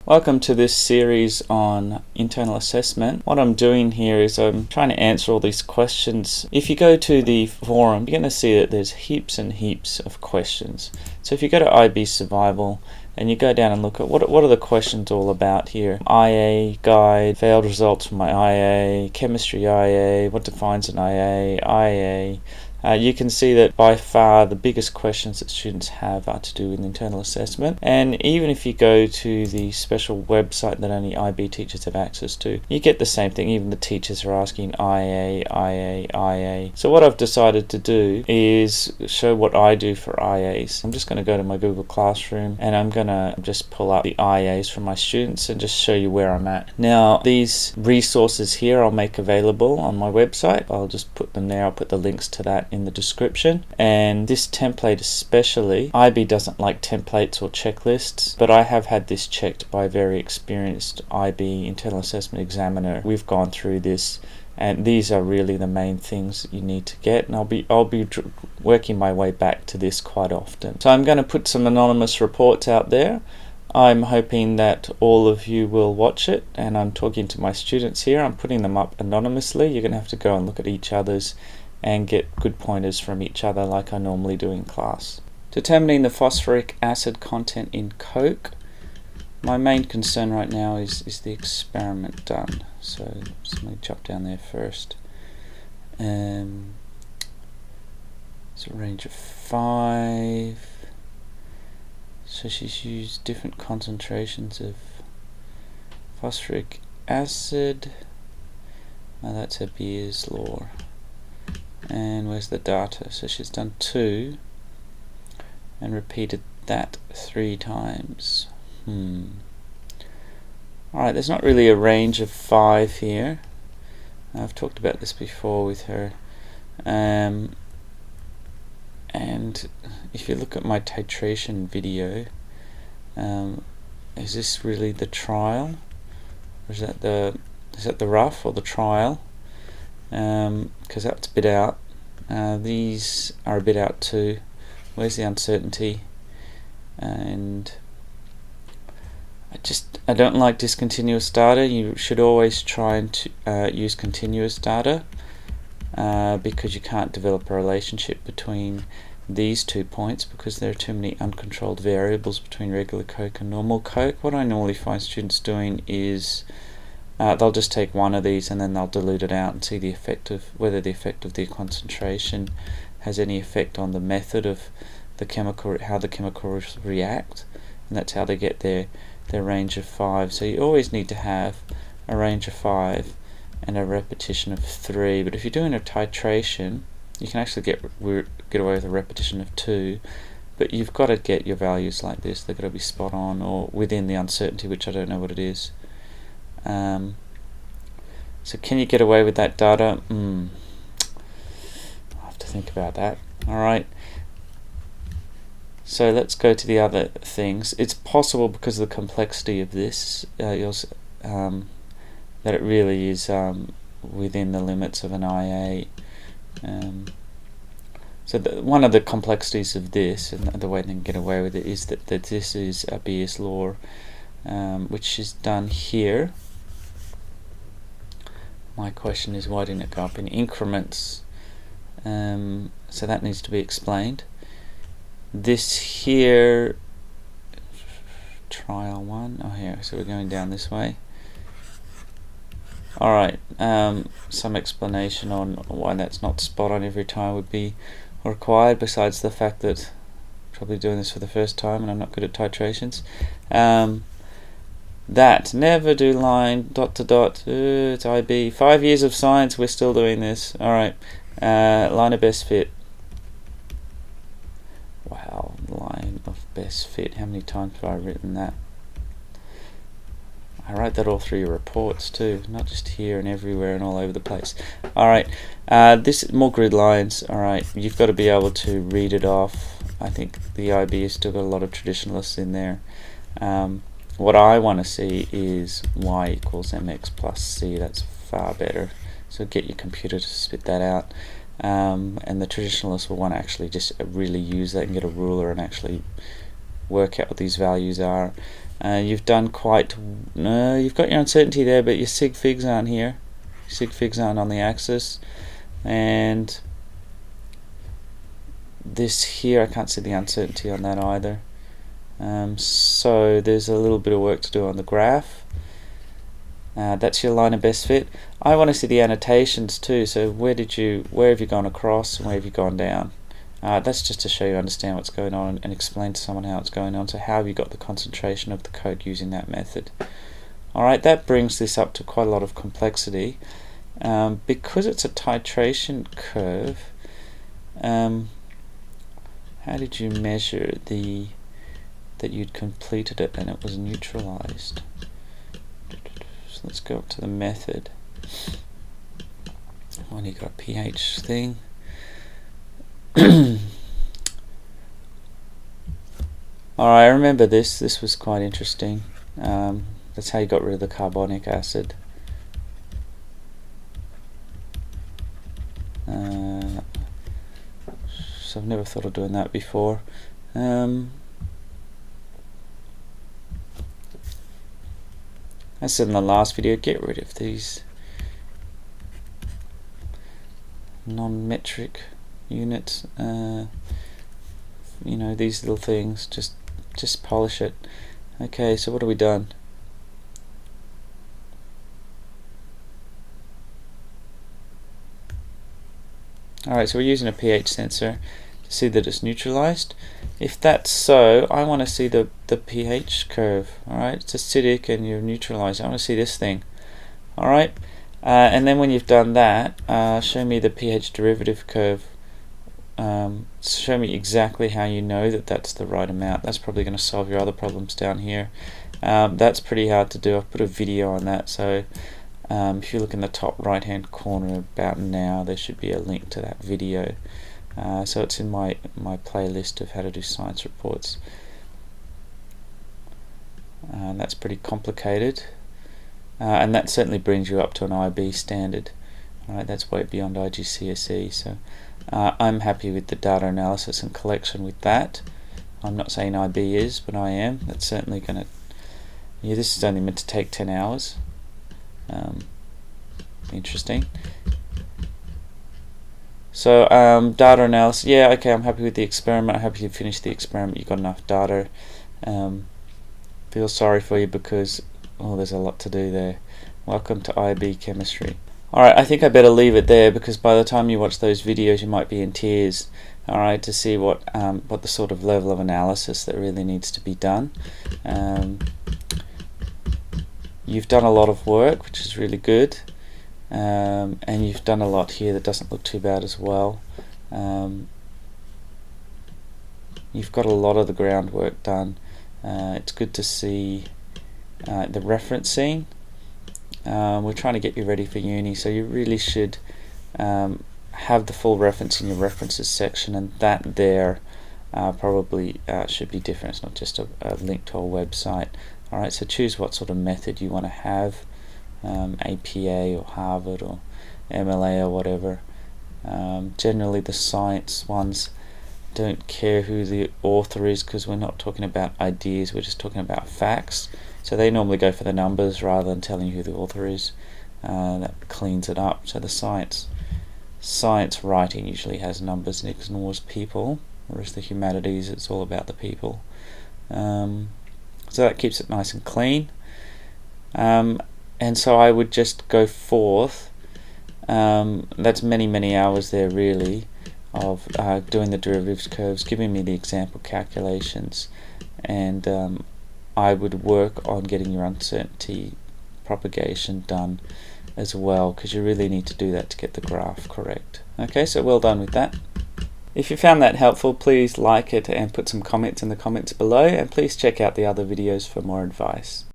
Welcome to this series on internal assessment. What I'm doing here is I'm trying to answer all these questions. If you go to the forum, you're going to see that there's heaps and heaps of questions. So if you go to IB Survival and you go down and look at what are the questions all about here. IA guide, failed results from my IA, chemistry IA, what defines an IA. You can see that by far the biggest questions that students have are to do with internal assessment, and even if you go to the special website that only IB teachers have access to, you get the same thing. Even the teachers are asking IA. So what I've decided to do is show what I do for IAs. I'm just going to go to my Google Classroom and I'm going to just pull up the IAs from my students and just show you where I'm at. Now these resources here I'll make available on my website. I'll just put them there. I'll put the links to that in the description. And this template especially, IB doesn't like templates or checklists, but I have had this checked by a very experienced IB internal assessment examiner. We've gone through this and these are really the main things that you need to get, and I'll be working my way back to this quite often. So I'm going to put some anonymous reports out there. I'm hoping that all of you will watch it, and I'm talking to my students here. I'm putting them up anonymously. You're going to have to go and look at each other's and get good pointers from each other like I normally do in class. Determining the phosphoric acid content in Coke. My main concern right now is the experiment done. So let me jump down there first. It's a range of 5. So she's used different concentrations of phosphoric acid. Now that's a Beer's law. And where's the data? So she's done 2 and repeated that 3 times. Alright, there's not really a range of 5 here. I've talked about this before with her. And if you look at my titration video, is this really the trial? Or is that the rough or the trial? Because that's a bit out. These are a bit out too. Where's the uncertainty? And I don't like discontinuous data. You should always try and use continuous data because you can't develop a relationship between these 2 points because there are too many uncontrolled variables between regular Coke and normal Coke. What I normally find students doing is they'll just take one of these and then they'll dilute it out and see the effect of whether the effect of the concentration has any effect on the method of the chemical, how the chemicals react, and that's how they get their range of 5. So you always need to have a range of 5 and a repetition of 3. But if you're doing a titration, you can actually get away with a repetition of 2. But you've got to get your values like this. They've got to be spot on or within the uncertainty, which I don't know what it is. So can you get away with that data? I'll have to think about that. Alright, so let's go to the other things. It's possible because of the complexity of this that it really is within the limits of an IA. So one of the complexities of this, and the way they can get away with it, is that this is a Beer's law, which is done here. My question is, why didn't it go up in increments? So that needs to be explained. This here, trial 1, oh here, so we're going down this way. Alright, some explanation on why that's not spot on every time would be required, besides the fact that I'm probably doing this for the first time and I'm not good at titrations. That never do line ... it's IB 5 years of science, we're still doing this. Alright, line of best fit. Wow, line of best fit, how many times have I written that? I write that all through your reports too, not just here and everywhere and all over the place. Alright, this more grid lines. Alright, you've got to be able to read it off. I think the IB has still got a lot of traditionalists in there. What I want to see is y equals mx plus c. That's far better. So get your computer to spit that out. And the traditionalists will want to actually just really use that and get a ruler and actually work out what these values are. You've done you've got your uncertainty there, but your sig figs aren't here. Sig figs aren't on the axis, and this here, I can't see the uncertainty on that either. So there's a little bit of work to do on the graph. That's your line of best fit. I want to see the annotations too. So where have you gone across and where have you gone down? That's just to show you understand what's going on and explain to someone how it's going on. So how have you got the concentration of the code using that method? Alright, that brings this up to quite a lot of complexity. Because it's a titration curve, how did you measure that you'd completed it and it was neutralized? So let's go up to the method. When you got a pH thing. Alright, I remember this. This was quite interesting. That's how you got rid of the carbonic acid. So I've never thought of doing that before. I said in the last video, get rid of these non-metric units. You know, these little things. Just polish it. Okay, so what have we done? Alright, so we're using a pH sensor to see that it's neutralized. If that's so, I want to see the pH curve. Alright, it's acidic and you're neutralized. I want to see this thing. Alright, and then when you've done that, show me the pH derivative curve. Show me exactly how you know that that's the right amount. That's probably going to solve your other problems down here. That's pretty hard to do. I've put a video on that, so if you look in the top right hand corner about now, there should be a link to that video. So it's in my playlist of how to do science reports. That's pretty complicated, and that certainly brings you up to an IB standard. Alright, that's way beyond IGCSE, so I'm happy with the data analysis and collection with that. I'm not saying IB is, but I am. That's certainly going to, yeah, this is only meant to take 10 hours. Interesting. So data analysis, yeah, okay, I'm happy with the experiment. I'm happy you finished the experiment. You've got enough data. Feel sorry for you because there's a lot to do there. Welcome to IB chemistry. Alright, I think I better leave it there because by the time you watch those videos you might be in tears, alright, to see what the sort of level of analysis that really needs to be done. You've done a lot of work, which is really good, and you've done a lot here that doesn't look too bad as well. You've got a lot of the groundwork done. It's good to see the referencing. We're trying to get you ready for uni, so you really should have the full reference in your references section, and that there probably should be different. It's not just a link to a website. Alright, so choose what sort of method you want to have, APA or Harvard or MLA or whatever. Generally the science ones don't care who the author is because we're not talking about ideas, we're just talking about facts. So they normally go for the numbers rather than telling you who the author is. That cleans it up. So the science writing usually has numbers and ignores people, whereas the humanities, it's all about the people. So that keeps it nice and clean. And so I would just go forth. That's many hours there really of doing the derivatives curves, giving me the example calculations, and I would work on getting your uncertainty propagation done as well, because you really need to do that to get the graph correct. Okay, so well done with that. If you found that helpful, please like it and put some comments in the comments below, and please check out the other videos for more advice.